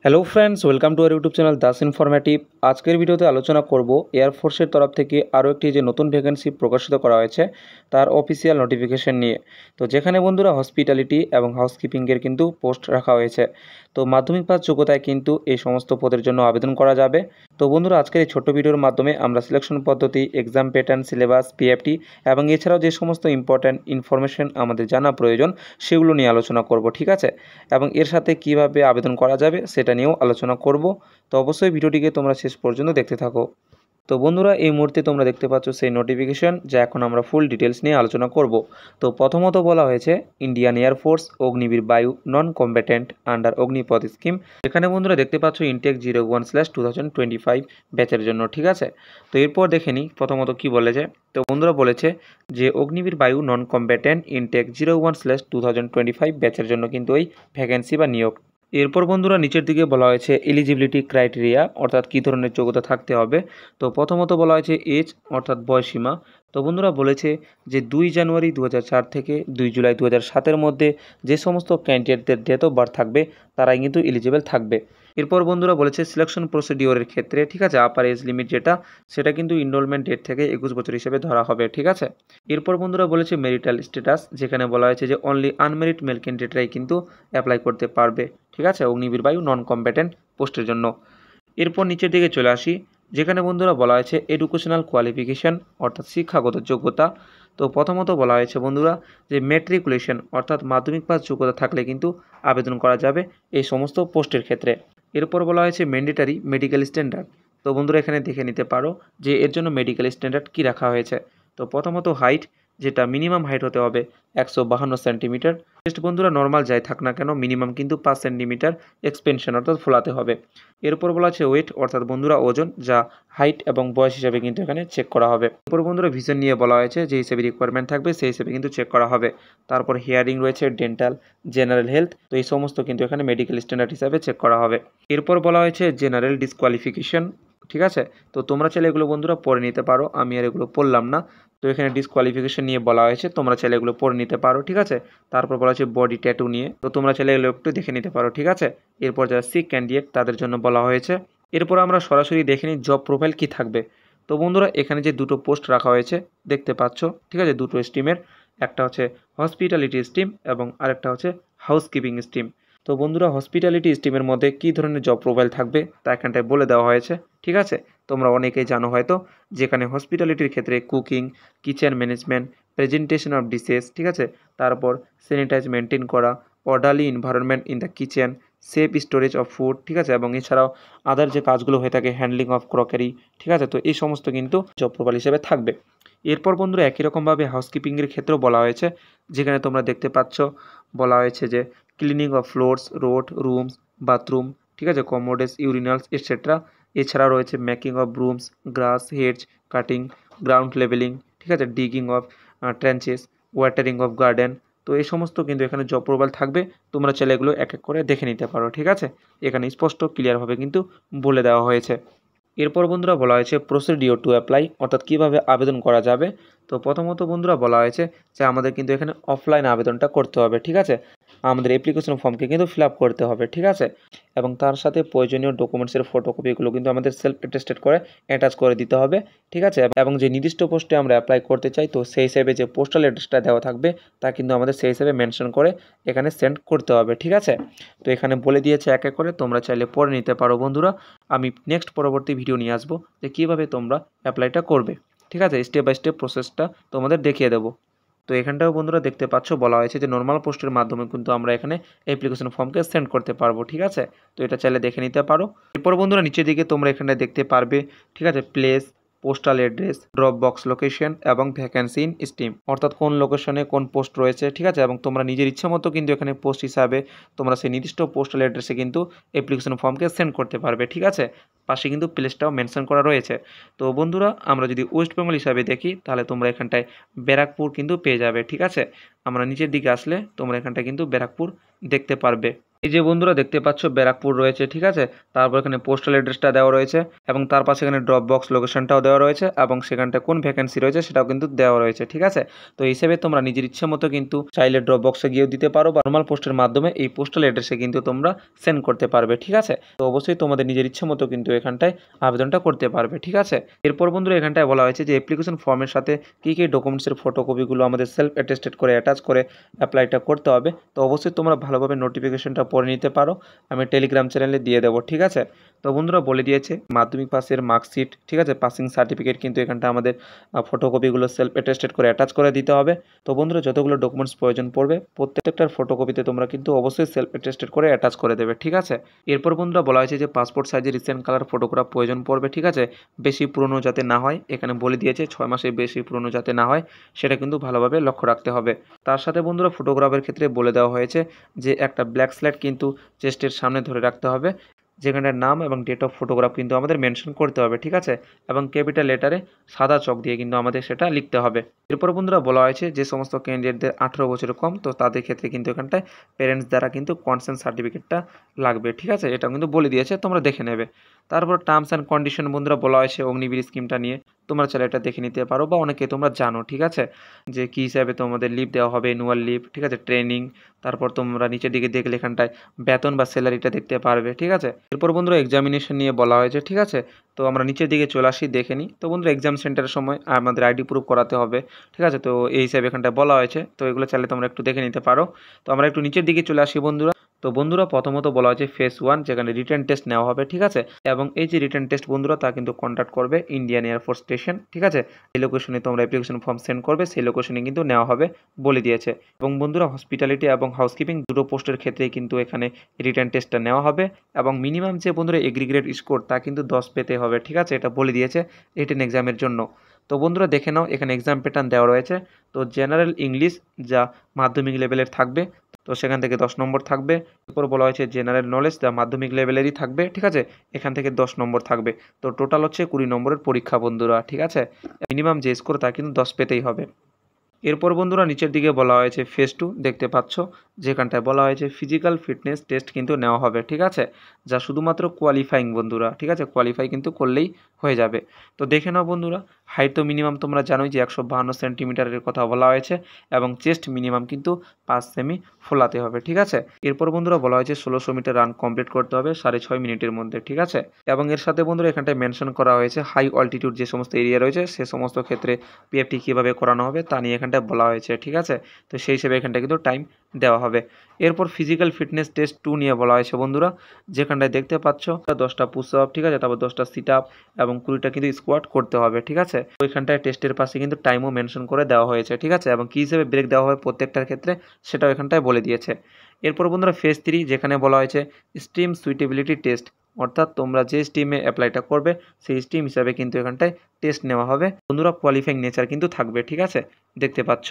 Hello friends, welcome to our YouTube channel Das informative. আজকের ভিডিওতে আলোচনা করব এয়ারফোর্সের তরফ থেকে আরও একটি যে নতুন ভ্যাকেন্সি প্রকাশিত করা হয়েছে তার অফিসিয়াল নোটিফিকেশন নিয়ে। তো যেখানে বন্ধুরা হসপিটালিটি এবং হাউসকিপিংয়ের কিন্তু পোস্ট রাখা হয়েছে। তো মাধ্যমিক পাস যোগ্যতায় কিন্তু এই সমস্ত পদের জন্য আবেদন করা যাবে। তো বন্ধুরা, আজকের এই ছোট্ট ভিডিওর মাধ্যমে আমরা সিলেকশন পদ্ধতি, এক্সাম প্যাটার্ন, সিলেবাস, পিএফটি এবং এছাড়াও যে সমস্ত ইম্পর্ট্যান্ট ইনফরমেশন আমাদের জানা প্রয়োজন সেগুলো নিয়ে আলোচনা করব, ঠিক আছে। এবং এর সাথে কিভাবে আবেদন করা যাবে সেটা নিয়েও আলোচনা করব। তো অবশ্যই ভিডিওটিকে তোমরা শেষ পর্যন্ত দেখতে থাকো। তো বন্ধুরা, এই মুহূর্তে তোমরা দেখতে পাচ্ছ সেই নোটিফিকেশন, যা এখন আমরা ফুল ডিটেলস নিয়ে আলোচনা করব। তো প্রথমত বলা হয়েছে ইন্ডিয়ান এয়ারফোর্স অগ্নিবীর বায়ু নন কম্ব্যাটেন্ট আন্ডার অগ্নিপথ স্কিম। এখানে বন্ধুরা দেখতে পাচ্ছ ইনটেক 01/2025 ব্যাচের জন্য, ঠিক আছে। তো এরপর দেখে নিই প্রথমত কি বলেছে। তো বন্ধুরা বলেছে যে অগ্নিবীর বায়ু নন কম্ব্যাটেন্ট ইনটেক 01/2025 ব্যাচের জন্য কিন্তু এই ভ্যাকেন্সি বা নিয়োগ। এরপর বন্ধুরা নিচের দিকে বলা হয়েছে এলিজিবিলিটি ক্রাইটেরিয়া, অর্থাৎ কী ধরনের যোগ্যতা থাকতে হবে। তো প্রথমত বলা হয়েছে এজ, অর্থাৎ বয়সীমা। তো বন্ধুরা বলেছে যে 2 জানুয়ারি 2004 থেকে 2 জুলাই 2007-এর মধ্যে যে সমস্ত ক্যান্ডিডেটদের ডেট অফ বার্থ থাকবে তারাই কিন্তু এলিজিবল থাকবে। এরপর বন্ধুরা বলেছে সিলেকশন প্রসিডিওরের ক্ষেত্রে, ঠিক আছে, আপার এজ লিমিট যেটা সেটা কিন্তু ইনরোলমেন্ট ডেট থেকে 21 বছর হিসেবে ধরা হবে, ঠিক আছে। এরপর বন্ধুরা বলেছে মেরিটাল স্ট্যাটাস, যেখানে বলা হয়েছে যে অনলি আনমেরিড মেল ক্যান্ডিডেটরাই কিন্তু অ্যাপ্লাই করতে পারবে, ঠিক আছে, অগ্নিবীর বায়ু নন কম্ব্যাটেন্ট পোস্টের জন্য। এরপর নিচের দিকে চলে আসি, যেখানে বন্ধুরা বলা হয়েছে এডুকেশনাল কোয়ালিফিকেশন, অর্থাৎ শিক্ষাগত যোগ্যতা। তো প্রথমত বলা হয়েছে বন্ধুরা যে ম্যাট্রিকুলেশন, অর্থাৎ মাধ্যমিক পাস যোগ্যতা থাকলে কিন্তু আবেদন করা যাবে এই সমস্ত পোস্টের ক্ষেত্রে। এরপর বলা হয়েছে ম্যান্ডেটারি মেডিকেল স্ট্যান্ডার্ড। তো বন্ধুরা এখানে দেখে নিতে পারো যে এর জন্য মেডিকেল স্ট্যান্ডার্ড কী রাখা হয়েছে। তো প্রথমত হাইট, যেটা মিনিমাম হাইট হতে হবে 152 সেন্টিমিটার। জাস্ট বন্ধুরা নর্মাল যাই থাক না কেন মিনিমাম কিন্তু 5 সেন্টিমিটার এক্সপেনশন অর্থাৎ ফোলাতে হবে। এরপর বলা আছে ওয়েট, অর্থাৎ বন্ধুরা ওজন, যা হাইট এবং বয়স হিসাবে কিন্তু এখানে চেক করা হবে। এরপর বন্ধুরা ভিশন নিয়ে বলা হয়েছে যে হিসেবে রিকোয়ারমেন্ট থাকবে সেই হিসেবে কিন্তু চেক করা হবে। তারপর হিয়ারিং রয়েছে, ডেন্টাল, জেনারেল হেলথ, তো এই সমস্ত কিন্তু এখানে মেডিকেল স্ট্যান্ডার্ড হিসাবে চেক করা হবে। এরপর বলা হয়েছে জেনারেল ডিসকোয়ালিফিকেশন, ঠিক আছে। তো তোমরা চাইলে এগুলো বন্ধুরা পড়ে নিতে পারো, আমি আর এগুলো পড়লাম না। তো এখানে ডিসকোয়ালিফিকেশন নিয়ে বলা হয়েছে, তোমরা চাইলে এগুলো পড়ে নিতে পারো, ঠিক আছে। তারপর বলা হয়েছে বডি ট্যাটু নিয়ে, তো তোমরা চাইলে এগুলো একটু দেখে নিতে পারো, ঠিক আছে। এরপর যারা সিক ক্যান্ডিডেট তাদের জন্য বলা হয়েছে। এরপর আমরা সরাসরি দেখে নিই জব প্রোফাইল কী থাকবে। তো বন্ধুরা এখানে যে দুটো পোস্ট রাখা হয়েছে দেখতে পাচ্ছ, ঠিক আছে, দুটো স্ট্রিমের, একটা হচ্ছে হসপিটালিটি স্ট্রিম এবং আরেকটা হচ্ছে হাউসকিপিং স্ট্রিম। তো বন্ধুরা হসপিটালিটি স্ট্রিমের মধ্যে কী ধরনের জব প্রোফাইল থাকবে তা এখানটায় বলে দেওয়া হয়েছে, ঠিক আছে। তোমরা অনেকেই জানো হয়তো, যেখানে হসপিটালিটির ক্ষেত্রে cooking, kitchen management, presentation of dishes, ঠিক আছে, তারপর স্যানিটাইজ মেনটেন করা, orderly environment in the kitchen, safe storage of food, ঠিক আছে, এবং এছাড়াও আদার যে কাজগুলো হয়ে থাকে হ্যান্ডলিং অফ ক্রকারি, ঠিক আছে। তো এই সমস্ত কিন্তু জব প্রোফাইল হিসেবে থাকবে। এরপর বন্ধুরা একই রকমভাবে হাউসকিপিংয়ের ক্ষেত্রেও বলা হয়েছে, যেখানে তোমরা দেখতে পাচ্ছ বলা হয়েছে যে cleaning of floors, road, rooms, bathroom, ঠিক আছে, কমোডেস, ইউরিনালস এটসেট্রা। এছাড়াও রয়েছে making of brooms, grass, heads cutting, ground levelling, ঠিক আছে, digging of trenches, watering of garden. তো এই সমস্ত কিন্তু এখানে জব প্রোফাইল থাকবে, তোমরা চাইলে এগুলো এক এক করে দেখে নিতে পারো, ঠিক আছে। এখানে স্পষ্ট ক্লিয়ারভাবে কিন্তু বলে দেওয়া হয়েছে। এরপর বন্ধুরা বলা হয়েছে প্রসিডিওর টু অ্যাপ্লাই, অর্থাৎ কীভাবে আবেদন করা যাবে। তো প্রথমত বন্ধুরা বলা হয়েছে যে আমাদের কিন্তু এখানে অফলাইন আবেদনটা করতে হবে, ঠিক আছে। আমাদের অ্যাপ্লিকেশন ফর্মকে কিন্তু ফিল আপ করতে হবে, ঠিক আছে, এবং তার সাথে প্রয়োজনীয় ডকুমেন্টসের ফটোকপিগুলো কিন্তু আমাদের সেলফ অ্যাটেস্টেড করে অ্যাটাচ করে দিতে হবে, ঠিক আছে। এবং যে নির্দিষ্ট পোস্টে আমরা অ্যাপ্লাই করতে চাই তো সেই হিসেবে যে পোস্টাল অ্যাড্রেসটা দেওয়া থাকবে তা কিন্তু আমাদের সেই হিসেবে মেনশন করে এখানে সেন্ড করতে হবে, ঠিক আছে। তো এখানে বলে দিয়েছে এক এক করে, তোমরা চাইলে পড়ে নিতে পারো বন্ধুরা। আমি নেক্সট পরবর্তী ভিডিও নিয়ে আসবো যে কীভাবে তোমরা অ্যাপ্লাইটা করবে, ঠিক আছে, স্টেপ বাই স্টেপ প্রসেসটা তোমাদের দেখিয়ে দেবো। তো এখানটাও বন্ধুরা দেখতে পাচ্ছ বলা হয়েছে যে নর্মাল পোস্টের মাধ্যমে কিন্তু আমরা এখানে অ্যাপ্লিকেশন ফর্মকে সেন্ড করতে পারবো, ঠিক আছে। তো এটা চাইলে দেখে নিতে পারো। এরপর বন্ধুরা নিচের দিকে তোমরা এখানে দেখতে পারবে, ঠিক আছে, place, postal address, drop box location এবং ভ্যাকেন্সি ইন স্ট্রিম, অর্থাৎ কোন লোকেশনে কোন পোস্ট রয়েছে, ঠিক আছে। এবং তোমরা নিজের ইচ্ছা মতো কিন্তু এখানে পোস্ট হিসাবে তোমরা সেই নির্দিষ্ট পোস্টাল অ্যাড্রেসে কিন্তু অ্যাপ্লিকেশন ফর্মকে সেন্ড করতে পারবে, ঠিক আছে। পাশে কিন্তু প্লেসটাও মেনশন করা রয়েছে। তো বন্ধুরা আমরা যদি ওয়েস্ট বেঙ্গল হিসাবে দেখি তাহলে তোমরা এখানটায় ব্যারাকপুর কিন্তু পেয়ে যাবে, ঠিক আছে। আমরা নিচের দিকে আসলে তোমরা এখানটায় কিন্তু ব্যারাকপুর দেখতে পারবে। এই যে বন্ধুরা দেখতে পাচ্ছ ব্যারাকপুর রয়েছে, ঠিক আছে। তারপর এখানে পোস্টাল অ্যাড্রেসটা দেওয়া রয়েছে এবং তার পাশে এখানে ড্রপ বক্স লোকেশনটাও দেওয়া রয়েছে এবং সেখানটা কোন ভ্যাকেন্সি রয়েছে সেটাও কিন্তু দেওয়া রয়েছে, ঠিক আছে। তো এই হিসেবে তোমরা নিজের ইচ্ছে মতো কিন্তু চাইলে ড্রপ বক্সে গিয়েও দিতে পারো বা নর্মাল পোস্টের মাধ্যমে এই পোস্টাল অ্যাড্রেসে কিন্তু তোমরা সেন্ড করতে পারবে, ঠিক আছে। তো অবশ্যই তোমাদের নিজের ইচ্ছে মতো কিন্তু এখানটায় আবেদনটা করতে পারবে, ঠিক আছে। এরপর বন্ধুরা এখানটায় বলা হয়েছে যে অ্যাপ্লিকেশন ফর্মের সাথে কী কী ডকুমেন্টসের ফটোকপিগুলো আমাদের সেলফ অ্যাটেস্টেড করে অ্যাটাচ করে অ্যাপ্লাইটা করতে হবে। তো অবশ্যই তোমরা ভালোভাবে নোটিফিকেশনটা পড়ে নিতে পারো, আমি টেলিগ্রাম চ্যানেলে দিয়ে দেবো, ঠিক আছে। তো বন্ধুরা বলে দিয়েছে মাধ্যমিক পাসের মার্কশিট, ঠিক আছে, পাসিং সার্টিফিকেট কিন্তু এখানটা আমাদের ফটোকপিগুলো সেলফ অ্যাটেস্টেড করে অ্যাটাচ করে দিতে হবে। তো বন্ধুরা যতগুলো ডকুমেন্টস প্রয়োজন পড়বে প্রত্যেকটার ফটোকপিতে তোমরা কিন্তু অবশ্যই সেলফ অ্যাটেস্টেড করে অ্যাটাচ করে দেবে, ঠিক আছে। এরপর বন্ধুরা বলা হয়েছে যে পাসপোর্ট সাইজের রিসেন্ট কালার ফটোগ্রাফ প্রয়োজন পড়বে, ঠিক আছে। বেশি পুরনো যাতে না হয়, এখানে বলে দিয়েছে 6 মাসের বেশি পুরনো যাতে না হয়, সেটা কিন্তু ভালোভাবে লক্ষ্য রাখতে হবে। তার সাথে বন্ধুরা ফটোগ্রাফের ক্ষেত্রে বলে দেওয়া হয়েছে যে একটা ব্ল্যাক স্ল্যাট কিন্তু চেস্টের সামনে ধরে রাখতে হবে, যেখানে নাম এবং ডেট অফ ফটোগ্রাফ কিন্তু আমাদের মেনশন করতে হবে, ঠিক আছে। এবং ক্যাপিটাল লেটারে সাদা চক দিয়ে কিন্তু আমাদের সেটা লিখতে হবে। এরপর বন্ধুরা বলা হয়েছে যে সমস্ত ক্যান্ডিডেটদের 18 বছরের কম, তো তাদের ক্ষেত্রে কিন্তু এখানটায় প্যারেন্টস দ্বারা কিন্তু কনসেন্ট সার্টিফিকেটটা লাগবে, ঠিক আছে। এটা কিন্তু বলে দিয়েছে, তোমরা দেখে নেবে। তারপর টার্মস অ্যান্ড কন্ডিশন বন্ধুরা বলা হয়েছে অগ্নিবীর স্কিমটা নিয়ে, তোমরা চাইলে এটা দেখে নিতে পারো বা অনেকে তোমরা জানো, ঠিক আছে, যে কী হিসাবে তোমাদের লিভ দেওয়া হবে, অ্যানুয়াল লিভ, ঠিক আছে, ট্রেনিং। তারপর তোমরা নিচের দিকে দেখলে এখানটায় বেতন বা স্যালারিটা দেখতে পারবে, ঠিক আছে। এরপর বন্ধুরা এক্সামিনেশন নিয়ে বলা হয়েছে, ঠিক আছে। তো আমরা নিচের দিকে চলে আসি, দেখে নিই। তো বন্ধুরা এক্সাম সেন্টারের সময় আমাদের আইডি প্রুফ করাতে হবে, ঠিক আছে। তো এই হিসাবে এখানটায় বলা হয়েছে, তো এগুলো চাইলে তোমরা একটু দেখে নিতে পারো। তো আমরা একটু নিচের দিকে চলে আসি বন্ধুরা। তো বন্ধুরা প্রথমত বলা হয়েছে ফেজ 1, যেখানে রিটেন টেস্ট নেওয়া হবে, ঠিক আছে। এবং এই যে রিটেন টেস্ট বন্ধুরা তা কিন্তু কন্ডাক্ট করবে ইন্ডিয়ান এয়ারফোর্স স্টেশন, ঠিক আছে। এই লোকেশনে তোমরা অ্যাপ্লিকেশন ফর্ম সেন্ড করবে, সেই লোকেশনে কিন্তু নেওয়া হবে বলে দিয়েছে। এবং বন্ধুরা হসপিটালিটি এবং হাউসকিপিং দুটো পোস্টের ক্ষেত্রেই কিন্তু এখানে রিটেন টেস্টটা নেওয়া হবে এবং মিনিমাম যে বন্ধুরা এগ্রিগেট স্কোর তা কিন্তু 10 পেতে হবে, ঠিক আছে, এটা বলে দিয়েছে রিটেন এক্সামের জন্য। তো বন্ধুরা দেখে নাও এখানে এক্সাম প্যাটার্ন দেওয়া রয়েছে। তো জেনারেল ইংলিশ যা মাধ্যমিক লেভেলের থাকবে, তো সেখান থেকে 10 নম্বর থাকবে। এরপর বলা হয়েছে জেনারেল নলেজ যা মাধ্যমিক লেভেলেরই থাকবে, ঠিক আছে, এখান থেকে 10 নম্বর থাকবে। তো টোটাল হচ্ছে 20 নম্বরের পরীক্ষা বন্ধুরা, ঠিক আছে। মিনিমাম যে স্কোর তা কিন্তু 10 পেতেই হবে। এরপর বন্ধুরা নিচের দিকে বলা হয়েছে ফেজ 2, দেখতে পাচ্ছ, যেখানটায় বলা হয়েছে ফিজিক্যাল ফিটনেস টেস্ট কিন্তু নেওয়া হবে, ঠিক আছে, যা শুধুমাত্র কোয়ালিফাইং বন্ধুরা, ঠিক আছে, কোয়ালিফাই কিন্তু করলেই হয়ে যাবে। তো দেখে নাও বন্ধুরা, হাইট তো মিনিমাম তোমরা জানোই যে 152 সেন্টিমিটারের কথা বলা হয়েছে এবং চেস্ট মিনিমাম কিন্তু 5 সেমি ফোলাতে হবে, ঠিক আছে। এরপর বন্ধুরা বলা হয়েছে 1600 মিটার রান কমপ্লিট করতে হবে 6.5 মিনিটের মধ্যে, ঠিক আছে। এবং এর সাথে বন্ধুরা এখানটায় মেনশন করা হয়েছে হাই অল্টিটিউড যে সমস্ত এরিয়া রয়েছে সে সমস্ত ক্ষেত্রে পিএফটি কীভাবে করানো হবে তা নিয়ে এখানটায় বলা হয়েছে, ঠিক আছে। তো সেই হিসেবে এখানটায় কিন্তু টাইম দেওয়া হবে। এরপর ফিজিক্যাল ফিটনেস টেস্ট 2 নিয়ে বলা হয়েছে বন্ধুরা, যেখানটায় দেখতে পাচ্ছ 10টা পুশ আপ, ঠিক আছে, তারপর 10টা সিট আপ এবং 20টা কিন্তু স্কোয়াট করতে হবে, ঠিক আছে। তো এখানটায় টেস্টের পাশে কিন্তু টাইমও মেনশন করে দেওয়া হয়েছে, ঠিক আছে, এবং কী হিসেবে ব্রেক দেওয়া হবে প্রত্যেকটার ক্ষেত্রে সেটাও এখানটায় বলে দিয়েছে। এরপর বন্ধুরা ফেজ 3, যেখানে বলা হয়েছে স্ট্রিম সুইটেবিলিটি টেস্ট, অর্থাৎ তোমরা যে স্ট্রিমে অ্যাপ্লাইটা করবে সেই স্ট্রিম হিসাবে কিন্তু এখানটায় টেস্ট নেওয়া হবে বন্ধুরা, কোয়ালিফাইং নেচার কিন্তু থাকবে, ঠিক আছে, দেখতে পাচ্ছ।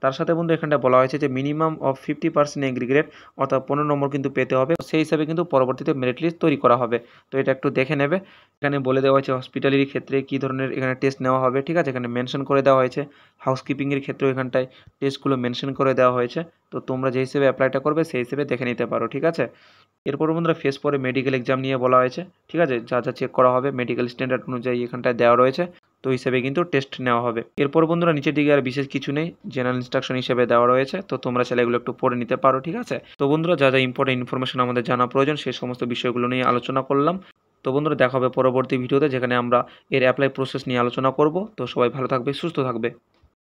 তার সাথে বন্ধু এখানটা বলা হয়েছে যে মিনিমাম অফ 50% এগ্রিগেট, অর্থাৎ 15 নম্বর কিন্তু পেতে হবে, সেই হিসাবে কিন্তু পরবর্তীতে মেরিট লিস্ট তৈরি করা হবে। তো এটা একটু দেখে নেবে। এখানে বলে দেওয়া হয়েছে হসপিটালিটির ক্ষেত্রে কী ধরনের এখানে টেস্ট নেওয়া হবে, ঠিক আছে, এখানে মেনশন করে দেওয়া হয়েছে। হাউসকিপিংয়ের ক্ষেত্রেও এখানটায় টেস্টগুলো মেনশন করে দেওয়া হয়েছে। তো তোমরা যে হিসেবে অ্যাপ্লাইটা করবে সেই হিসেবে দেখে নিতে পারো, ঠিক আছে। এরপর বন্ধুরা ফেজ পরে মেডিকেল এক্সাম নিয়ে বলা হয়েছে, ঠিক আছে, যা যা চেক করা হবে মেডিকেল স্ট্যান্ডার্ড অনুযায়ী এখানটায় দেওয়া রয়েছে, তো হিসেবে কিন্তু টেস্ট নেওয়া হবে। এরপর বন্ধুরা নিচের দিকে আর বিশেষ কিছু নেই, জেনারেল ইনস্ট্রাকশন হিসেবে দেওয়া রয়েছে, তো তোমরা চাইলে এগুলো একটু পড়ে নিতে পারো, ঠিক আছে। তো বন্ধুরা যা যা ইম্পর্টেন্ট ইনফরমেশন আমাদের জানা প্রয়োজন সেই সমস্ত বিষয়গুলো নিয়ে আলোচনা করলাম। তো বন্ধুরা দেখা হবে পরবর্তী ভিডিওতে, যেখানে আমরা এর অ্যাপ্লাই প্রসেস নিয়ে আলোচনা করব। তো সবাই ভালো থাকবে, সুস্থ থাকবে।